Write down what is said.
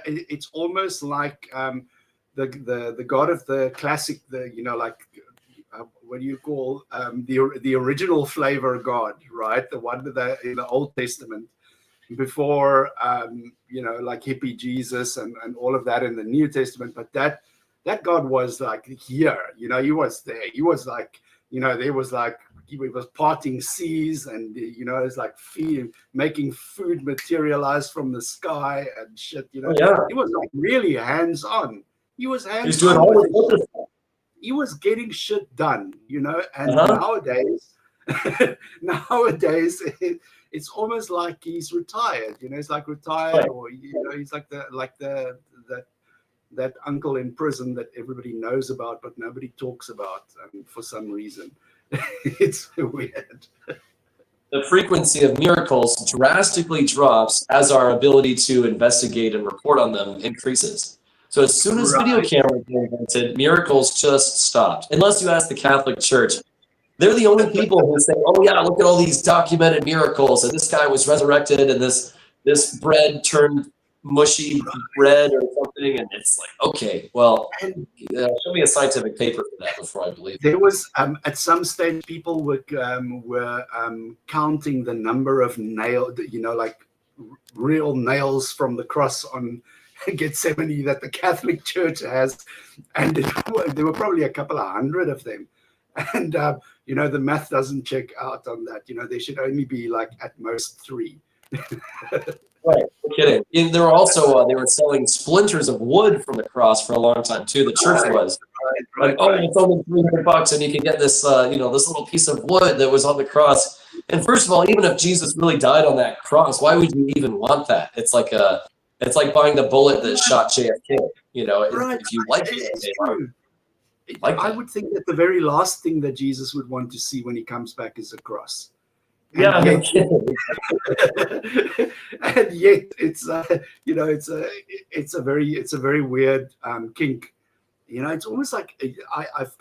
It's almost like the God of the classic, like what do you call the original flavor God, right? The one that in the Old Testament before like hippie Jesus and all of that in the New Testament. But that God was like here, he was there. He was like, there was like he was parting seas, and it's like making food materialize from the sky and shit. Oh, yeah. He was like really hands on. He was hands on. He's doing all this stuff. He was getting shit done, and nowadays it's almost like he's retired. He's like retired, right. Or he's like that uncle in prison that everybody knows about but nobody talks about for some reason. It's weird. The frequency of miracles drastically drops as our ability to investigate and report on them increases. So as soon as video cameras were invented, miracles just stopped. Unless you ask the Catholic Church. They're the only people who say, oh yeah, look at all these documented miracles, and this guy was resurrected, and this bread turned mushy bread or something, and it's like, okay, well, show me a scientific paper for that before I believe it. There was at some stage people were counting the number of nails, like real nails from the cross on Gethsemane that the Catholic Church has, and there were probably a couple of hundred of them. And the math doesn't check out on that. There should only be like at most 3. Right, no kidding. And there were also they were selling splinters of wood from the cross for a long time too. The church was like, oh, it's only $300, and you can get this, this little piece of wood that was on the cross. And first of all, even if Jesus really died on that cross, why would you even want that? It's like buying the bullet that shot JFK. If you like it. I would think that the very last thing that Jesus would want to see when he comes back is a cross. And yeah, yet, no kidding. And yet it's it's a very weird kink. It's almost like I've